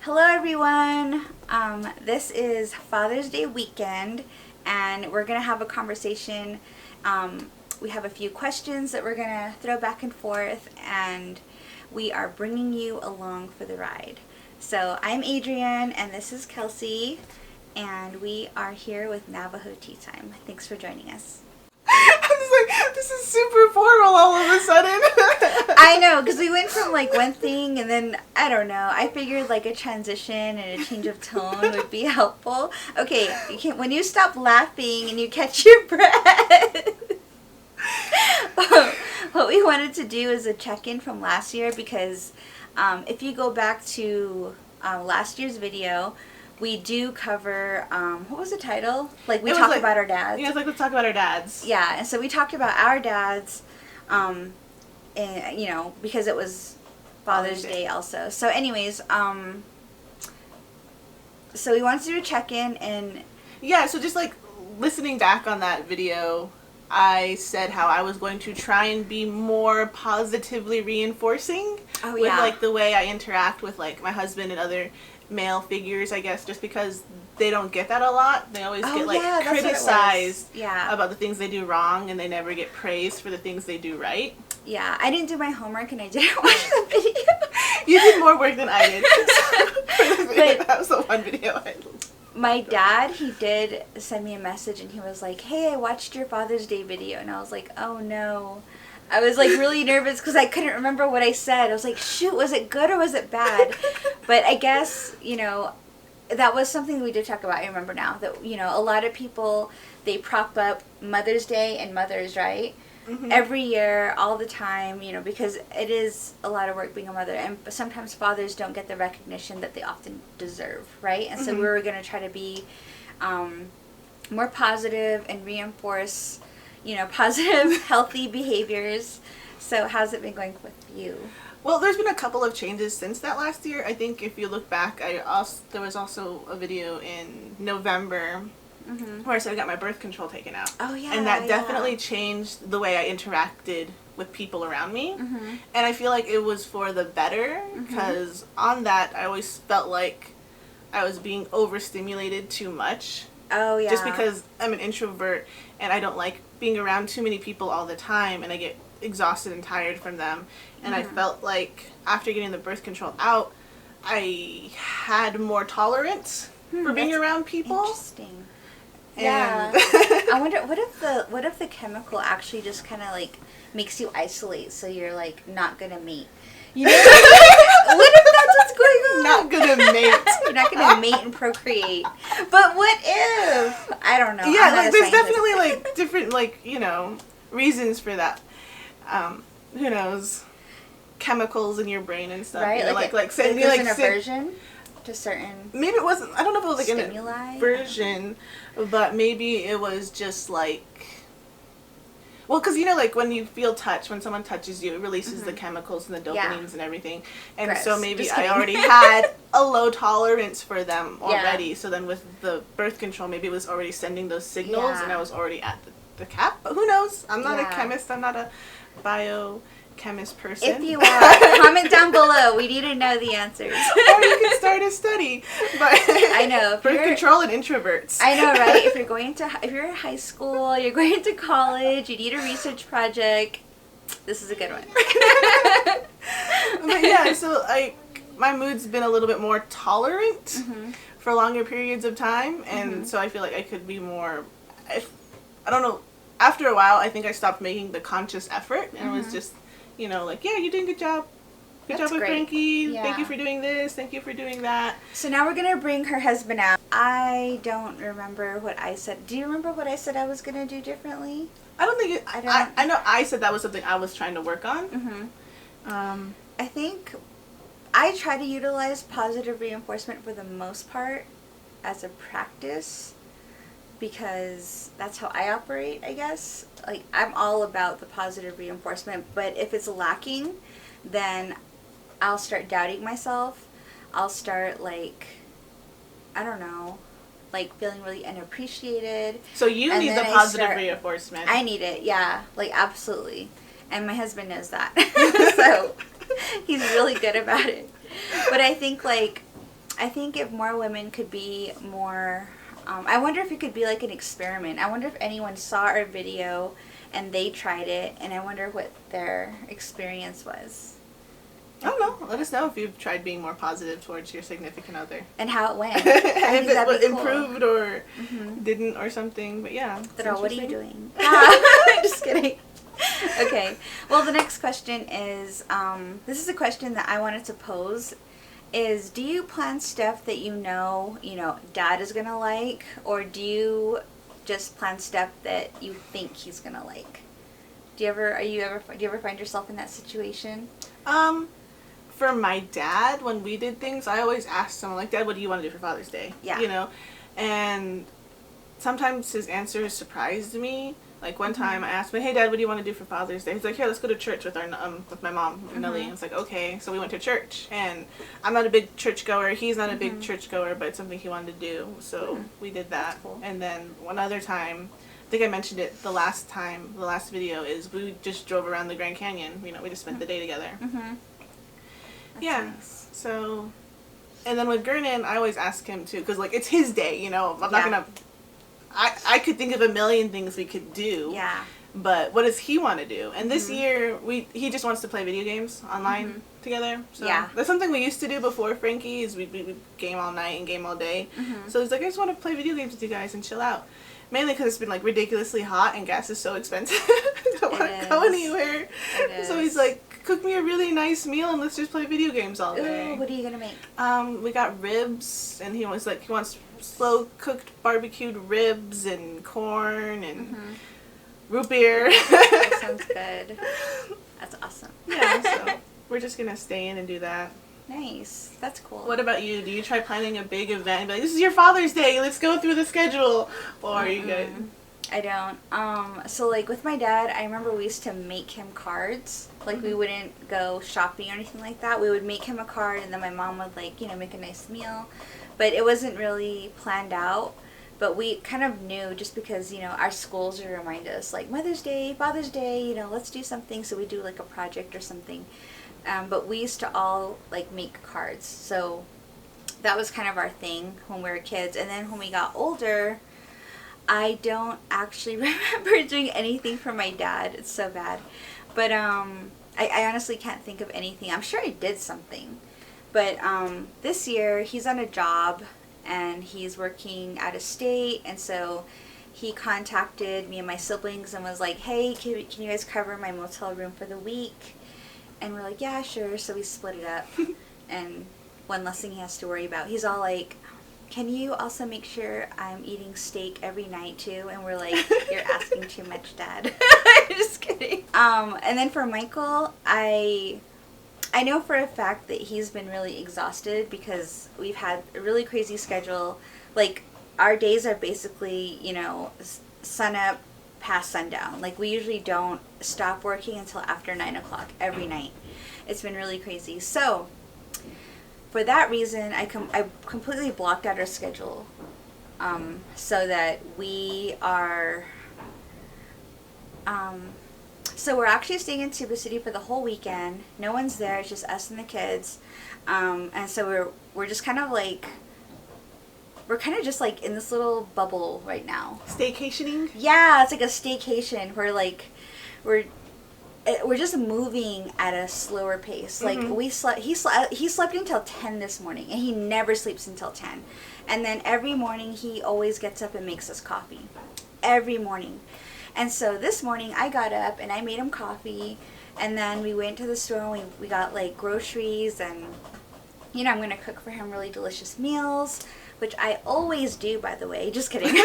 Hello everyone, this is Father's Day weekend and we're going to have a conversation. We have a few questions that we're going to throw back and forth and we are bringing you along for the ride. So I'm Adrienne and this is Kelsey and we are here with Navajo Tea Time. Thanks for joining us. I'm just like, this is super formal all of a sudden. I know, because we went from like one thing and then, I don't know, I figured like a transition and a change of tone would be helpful. Okay, when you stop laughing and you catch your breath. What we wanted to do is a check-in from last year because if you go back to last year's video, we do cover, what was the title? Like, we talk about our dads. Yeah, it's like, let's talk about our dads. Yeah, and so we talked about our dads, and, you know, because it was Father's Day also. So anyways, so we wanted to do a check-in and... Yeah, so just like listening back on that video, I said how I was going to try and be more positively reinforcing with like the way I interact with like my husband and other male figures, I guess, just because they don't get that a lot. They always get like criticized about the things they do wrong and they never get praised for the things they do right. Yeah, I didn't do my homework and I didn't watch the video. You did more work than I did. For the video, that was the one video I My dad, he did send me a message and he was like, hey, I watched your Father's Day video. And I was like, oh no. I was like really nervous because I couldn't remember what I said. I was like, shoot, was it good or was it bad? But I guess, you know, that was something we did talk about. I remember now that, you know, a lot of people, they prop up Mother's Day and mothers, right? Mm-hmm. Every year, all the time, you know, because it is a lot of work being a mother. And sometimes fathers don't get the recognition that they often deserve, right? And so we were going to try to be more positive and reinforce, you know, positive, healthy behaviors. So how's it been going with you? Well, there's been a couple of changes since that last year. I think if you look back, there was also a video in November where I said I got my birth control taken out. Oh, yeah. And that definitely changed the way I interacted with people around me. And I feel like it was for the better because on that, I always felt like I was being overstimulated too much. Oh, yeah. Just because I'm an introvert and I don't like being around too many people all the time and I get exhausted and tired from them. And I felt like after getting the birth control out, I had more tolerance for being around people. Interesting. Yeah. I wonder, what if the chemical actually just kind of like makes you isolate so you're like not gonna mate? You know? What if that's what's going on? Not gonna mate. You're not gonna mate and procreate. But what if? I don't know. Yeah, like there's definitely like different like, you know, reasons for that. Who knows? Chemicals in your brain and stuff. Right? You know, like sending there's an aversion to certain maybe it wasn't, I don't know if it was like stimuli? an aversion, but maybe it was just like, well, because you know, like when you feel touch, when someone touches you, it releases the chemicals and the dopamines and everything. And Gross. so maybe I already had a low tolerance for them already. So then with the birth control, maybe it was already sending those signals and I was already at the cap. But who knows? I'm not a chemist. I'm not a biochemist person. If you are, comment down below. We need to know the answers. Or you can start a study. But I know. Birth control and introverts. I know, right? If you're in high school, you're going to college, you need a research project, this is a good one. But yeah, so my mood's been a little bit more tolerant for longer periods of time, and so I feel like I could be more, I don't know, after a while I think I stopped making the conscious effort and it was just, you know, like, yeah, you're doing a good job. Good job with Frankie. Yeah. Thank you for doing this. Thank you for doing that. So now we're going to bring her husband out. I don't remember what I said. Do you remember what I said I was going to do differently? I don't think I know I said that was something I was trying to work on. I think I try to utilize positive reinforcement for the most part as a practice because that's how I operate, I guess. Like, I'm all about the positive reinforcement, but if it's lacking, then I'll start doubting myself. I'll start, like, I don't know, like feeling really unappreciated. So you need the positive reinforcement. I need it, yeah, like absolutely. And my husband knows that. So he's really good about it. But I think, like, I think if more women could be more, I wonder if it could be like an experiment. I wonder if anyone saw our video and they tried it, and I wonder what their experience was. I don't know. Let us know if you've tried being more positive towards your significant other. And how it went. And if it improved or didn't or something. But yeah. What are you doing? Just kidding. Okay. Well, the next question is, this is a question that I wanted to pose, is do you plan stuff that you know, Dad is going to like, or do you just plan stuff that you think he's going to like? Do you ever find yourself in that situation? For my dad, when we did things, I always asked someone, like, Dad, what do you want to do for Father's Day? Yeah. And sometimes his answers surprised me. Like, one time I asked him, hey, Dad, what do you want to do for Father's Day? He's like, here, let's go to church with my mom, Nellie. I was like, okay. So we went to church. And I'm not a big churchgoer. He's not a big churchgoer, but it's something he wanted to do. So we did that. That's cool. And then one other time, I think I mentioned it the last video, is we just drove around the Grand Canyon. We just spent the day together. Yeah. Nice. So, and then with Gernan, I always ask him too, because, like, it's his day, I'm not going to... I could think of a million things we could do. Yeah. But what does he want to do? And this year, he just wants to play video games online together. So that's something we used to do before Frankie, is we game all night and game all day. So he's like, I just want to play video games with you guys and chill out. Mainly because it's been, like, ridiculously hot and gas is so expensive. I don't want to go anywhere. So he's like, cook me a really nice meal and let's just play video games all day. Ooh, what are you going to make? We got ribs, and he wants slow cooked barbecued ribs and corn and root beer. That sounds good. That's awesome. Yeah, so we're just going to stay in and do that. Nice. That's cool. What about you? Do you try planning a big event and be like, this is your Father's Day, let's go through the schedule? Or are you good? I don't. So, like, with my dad, I remember we used to make him cards. Like, we wouldn't go shopping or anything like that. We would make him a card, and then my mom would, like, make a nice meal. But it wasn't really planned out. But we kind of knew, just because, our schools would remind us, like, Mother's Day, Father's Day, let's do something. So we do, like, a project or something. But we used to all, like, make cards. So that was kind of our thing when we were kids. And then when we got older, I don't actually remember doing anything for my dad. It's so bad. But I honestly can't think of anything. I'm sure I did something. But this year, he's on a job, and he's working out of state. And so he contacted me and my siblings and was like, hey, can you guys cover my motel room for the week? And we're like, yeah, sure. So we split it up. And one less thing he has to worry about. He's all like, can you also make sure I'm eating steak every night too? And we're like, you're asking too much, Dad. Just kidding. And then for Michael, I know for a fact that he's been really exhausted because we've had a really crazy schedule. Like, our days are basically, sun up past sundown. Like, we usually don't stop working until after 9 o'clock every night. It's been really crazy. So for that reason, I completely blocked out our schedule, so that we are, so we're actually staying in Tuba City for the whole weekend. No one's there. It's just us and the kids. And so we're just kind of like, we're kind of just like in this little bubble right now. Staycationing? Yeah, it's like a staycation. We're just moving at a slower pace. Like, he slept until 10 this morning, and he never sleeps until 10. And then every morning he always gets up and makes us coffee. Every morning. And so this morning I got up and I made him coffee, and then we went to the store and we got, like, groceries, and I'm going to cook for him really delicious meals, which I always do, by the way. Just kidding.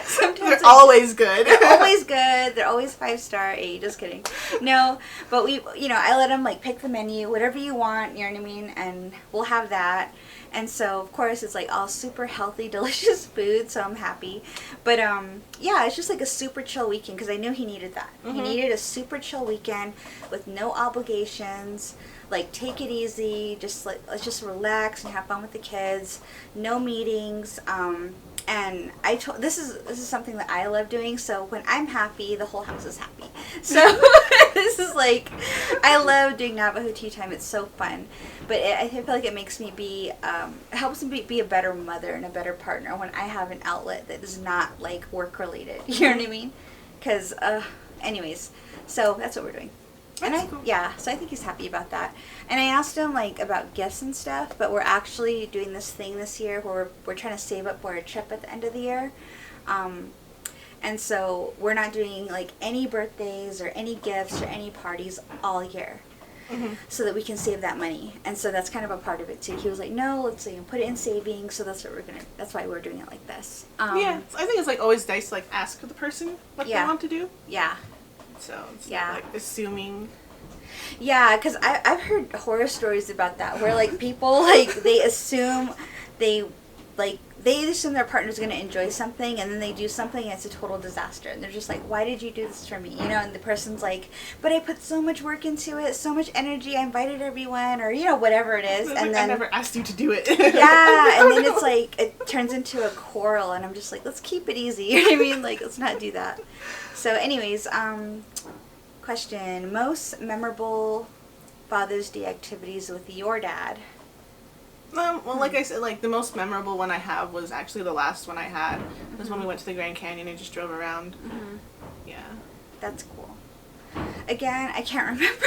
Sometimes they're always good. They're always good. They're always 5-star. Hey, just kidding. No, but I let him, like, pick the menu, whatever you want, you know what I mean? And we'll have that. And so, of course, it's, like, all super healthy, delicious food, so I'm happy. But, yeah, it's just, like, a super chill weekend, because I knew he needed that. He needed a super chill weekend with no obligations. Like, take it easy. Let's just relax and have fun with the kids. No meetings. And this is something that I love doing. So when I'm happy, the whole house is happy. So this is like, I love doing Navajo Tea Time. It's so fun. But I feel like it makes me helps me be a better mother and a better partner when I have an outlet that is not like work related. You know what I mean? Because, anyways, so that's what we're doing. And cool. So I think he's happy about that. And I asked him like about gifts and stuff, but we're actually doing this thing this year where we're trying to save up for a trip at the end of the year. And so we're not doing like any birthdays or any gifts or any parties all year. Mm-hmm. So that we can save that money. And so that's kind of a part of it too. He was like, no, let's put it in savings. So that's why we're doing it like this. I think it's like always nice to like ask the person what they want to do. Yeah. So it's not like assuming. Yeah, because I've heard horror stories about that where like people like they assume their partner's going to enjoy something, and then they do something and it's a total disaster, and they're just like, why did you do this for me, you know? And the person's like, but I put so much work into it, so much energy, I invited everyone, or you know, whatever it is. And then I never asked you to do it. Yeah. And then it's like it turns into a quarrel, and I'm just like, let's keep it easy. You know what I mean? Like, let's not do that. So anyways, question, most memorable Father's Day activities with your dad? Well, like I said, like the most memorable one I have was actually the last one I had. It was when we went to the Grand Canyon and just drove around. Mm-hmm. Yeah. That's cool. Again, I can't remember.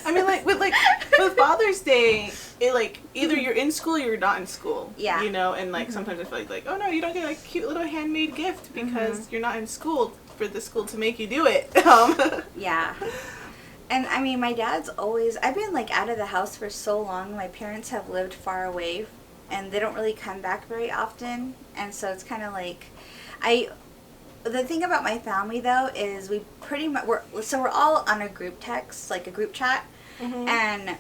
I mean, with Father's Day, it like either you're in school or you're not in school. Yeah. You know, and like sometimes I feel like, oh no, you don't get like a cute little handmade gift because you're not in school for the school to make you do it. Yeah. And I mean, my dad's I've been like out of the house for so long. My parents have lived far away and they don't really come back very often. And so it's kind of like, the thing about my family though is we pretty much, we're all on a group text, like a group chat. Mm-hmm. And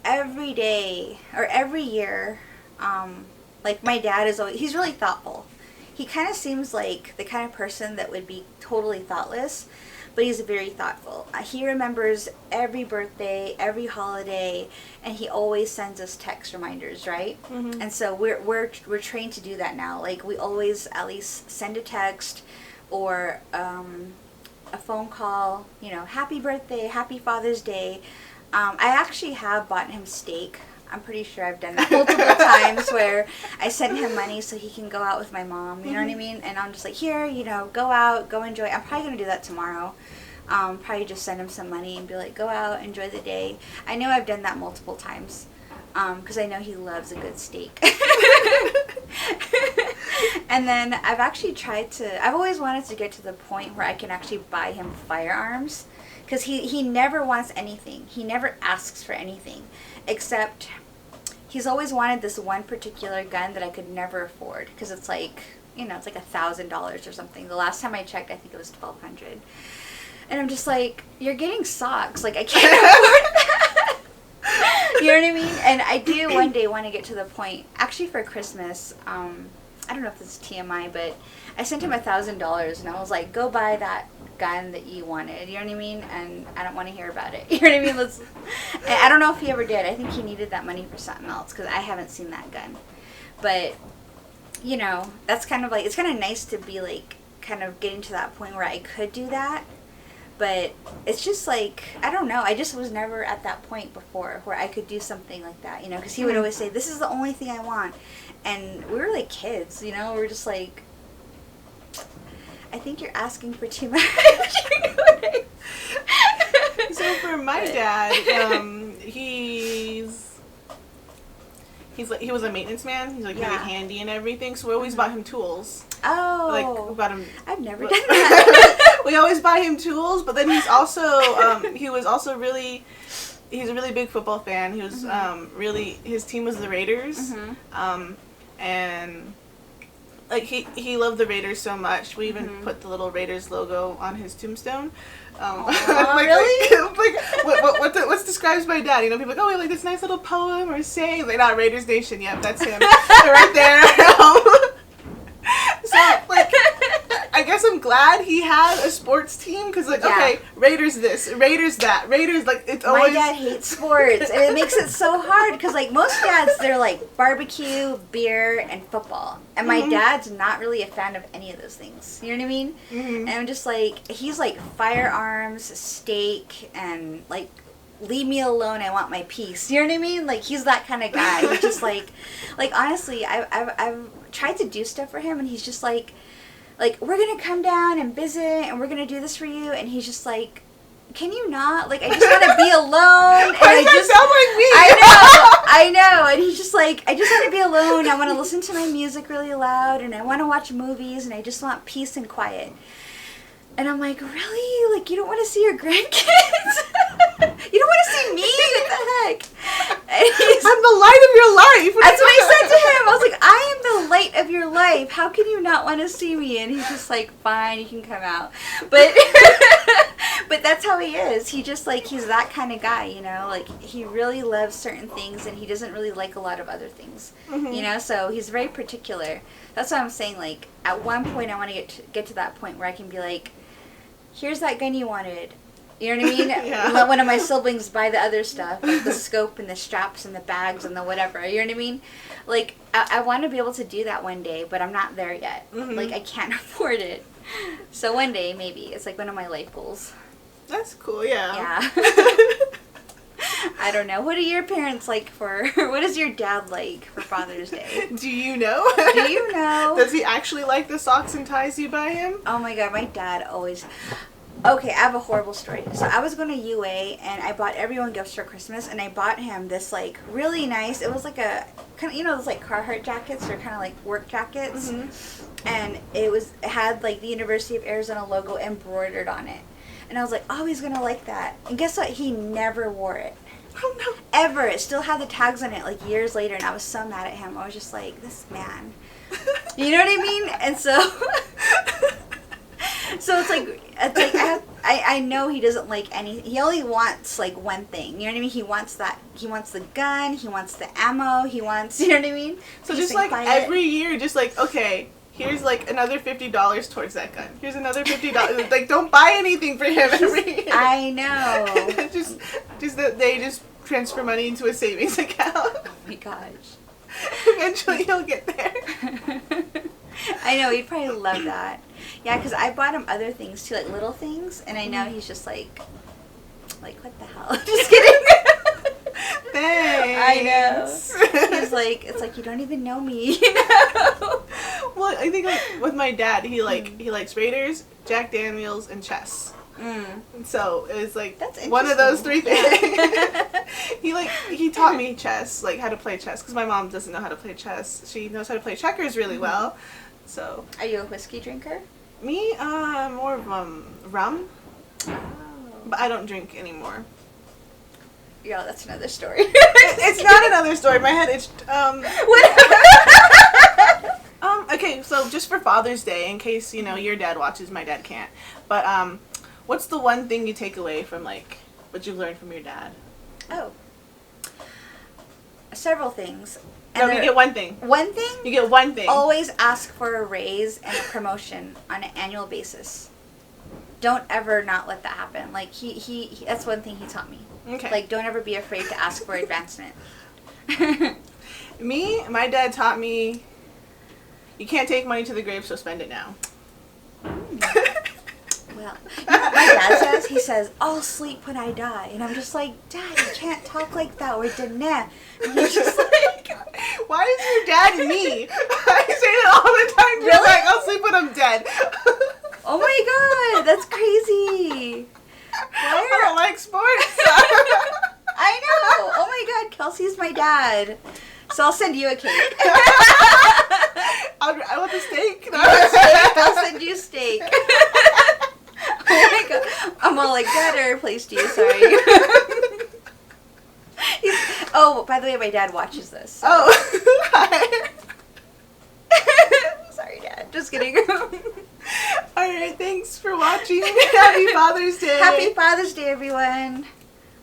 every day or every year, like my dad he's really thoughtful. He kind of seems like the kind of person that would be totally thoughtless, but he's very thoughtful. He remembers every birthday, every holiday, and he always sends us text reminders, right? Mm-hmm. And so we're trained to do that now. Like we always at least send a text or a phone call. You know, happy birthday, happy Father's Day. I actually have bought him steak. I'm pretty sure I've done that multiple times where I sent him money so he can go out with my mom, you know what I mean? And I'm just like, here, you know, go out, go enjoy. I'm probably going to do that tomorrow. Probably just send him some money and be like, go out, enjoy the day. I know I've done that multiple times because I know he loves a good steak. And then I've actually I've always wanted to get to the point where I can actually buy him firearms. Because he never wants anything. He never asks for anything. Except he's always wanted this one particular gun that I could never afford. Because it's like, you know, it's like $1,000 or something. The last time I checked, I think it was $1,200. And I'm just like, you're getting socks. Like, I can't afford that. You know what I mean? And I do one day want to get to the point. Actually, for Christmas, I don't know if this is TMI, but I sent him $1,000. And I was like, go buy that gun that you wanted, you know what I mean? And I don't want to hear about it. You know what I mean? I don't know if he ever did. I think he needed that money for something else because I haven't seen that gun. But, you know, that's kind of like, it's kind of nice to be like, kind of getting to that point where I could do that. But it's just like, I don't know. I just was never at that point before where I could do something like that, you know? Because he would always say, this is the only thing I want. And we were like kids, you know? We were just like, I think you're asking for too much. So for my dad, he was a maintenance man. He's like really handy and everything. So we always bought him tools. Oh, like we bought him. I've never done that. We always buy him tools, but then he's also he's a really big football fan. He was his team was the Raiders, and. Like, he loved the Raiders so much. We even put the little Raiders logo on his tombstone. Really? What describes my dad? You know, people are like, oh, we have like this nice little poem or saying. Like, not Raiders Nation. Yep, that's him. Right there. So, like, I guess I'm glad he had a sports team because, like, okay, Raiders this, Raiders that, Raiders, like, it's always... My dad hates sports, and it makes it so hard because, like, most dads, they're like barbecue, beer, and football. And my dad's not really a fan of any of those things. You know what I mean? And I'm just like, he's like firearms, steak, and like, leave me alone, I want my peace. You know what I mean? Like, he's that kind of guy. He's just like honestly, I've tried to do stuff for him, and he's just like, we're gonna come down and visit, and we're gonna do this for you, and he's just like, can you not? Like, I just want to be alone. And Why does that sound like me? I know. And he's just like, I just want to be alone. I want to listen to my music really loud, and I want to watch movies, and I just want peace and quiet. And I'm like, really? Like, you don't want to see your grandkids? You don't want to see me? What the heck? I'm the light of your life. That's what I said to him. I was like, I am the light of your life. How can you not want to see me? And he's just like, fine, you can come out. But but that's how he is. He just, like, he's that kind of guy, you know? Like, he really loves certain things, and he doesn't really like a lot of other things, you know? So he's very particular. That's what I'm saying. Like, at one point, I want to get to that point where I can be like, here's that gun you wanted. You know what I mean? Let one of my siblings buy the other stuff, like the scope and the straps and the bags and the whatever. You know what I mean? Like, I want to be able to do that one day, but I'm not there yet. Like, I can't afford it. So one day, maybe. It's like one of my life goals. That's cool, yeah. Yeah. I don't know. What are your parents like what is your dad like for Father's Day? Do you know? Do you know? Does he actually like the socks and ties you buy him? Oh my god, my dad always... Okay, I have a horrible story. So I was going to UA, and I bought everyone gifts for Christmas, and I bought him this, like, really nice... It was like a... kind of, you know, those, like, Carhartt jackets, or kind of like work jackets? And it had, like, the University of Arizona logo embroidered on it. And I was like, oh, he's going to like that. And guess what? He never wore it. Oh, no. Ever. It still had the tags on it, like, years later, and I was so mad at him. I was just like, this man. You know what I mean? And so... So it's like I know he doesn't like any. He only wants like one thing. You know what I mean? He wants the gun. He wants the ammo. He wants. You know what I mean? So just like every year, just like, okay, here's like another $50 towards that gun. Here's another $50. Like, don't buy anything for him every year. I know. just that they just transfer money into a savings account. Oh my gosh. Eventually, he'll get there. I know, he'd probably love that. Yeah, because I bought him other things too, like little things, and I know he's just like, what the hell? Just kidding. Thanks. I know. He's like, it's like, you don't even know me, you know? Well, I think like with my dad, he likes Raiders, Jack Daniels, and chess. And so it's like that's one of those three things. He taught me chess, like how to play chess, because my mom doesn't know how to play chess. She knows how to play checkers really well. So. Are you a whiskey drinker? Me, more of rum. Oh. But I don't drink anymore. Yeah, that's another story. It's not another story. My head itched. Okay, so just for Father's Day, in case, you know, your dad watches, my dad can't. But, what's the one thing you take away from, like, what you've learned from your dad? Oh. Several things. No, you get one thing. One thing? You get one thing. Always ask for a raise and a promotion on an annual basis. Don't ever not let that happen. Like, he that's one thing he taught me. Okay. Like, don't ever be afraid to ask for advancement. My dad taught me, you can't take money to the grave, so spend it now. Well, you know what my dad says? He says, I'll sleep when I die. And I'm just like, Dad, you can't talk like that. We're done. And he's just like, why is your dad me? I say that all the time. Really? Like, I'll sleep when I'm dead. Oh my god, that's crazy. I don't like sports. I know. Oh my god, Kelsey's my dad. So I'll send you a cake. I want the steak. You want steak? I'll send you steak. Oh my god. I'm all like, Dad, I replaced you. Sorry. Oh, by the way, my dad watches this. So. Oh. Hi. Sorry, Dad. Just kidding. Alright, thanks for watching. Happy Father's Day. Happy Father's Day, everyone.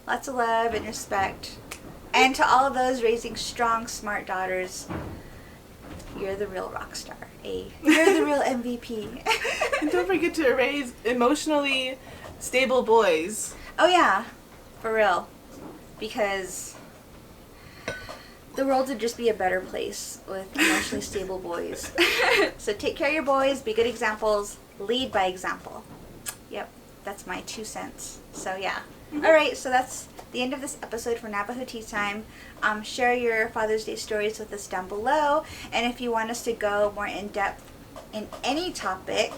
Lots of love and respect. And to all of those raising strong, smart daughters, You're the real rock star. You're the real MVP. And don't forget to raise emotionally stable boys. Oh yeah, for real. Because the world would just be a better place with emotionally stable boys. So take care of your boys, be good examples, lead by example. Yep, that's my 2 cents. So yeah. Mm-hmm. All right, so that's the end of this episode for Navajo Tea Time. Share your Father's Day stories with us down below. And if you want us to go more in depth in any topic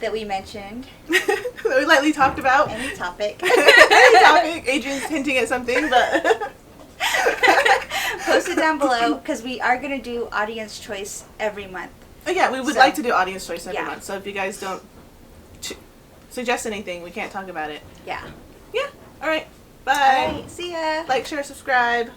that we mentioned. That we lightly talked about. Any topic. Any topic. Adrian's hinting at something, but... Post it down below, because we are going to do audience choice every month. Oh, yeah, we would like to do audience choice every month. So if you guys don't suggest anything, we can't talk about it. Yeah. Yeah. All right. Bye. All right. See ya. Like, share, subscribe.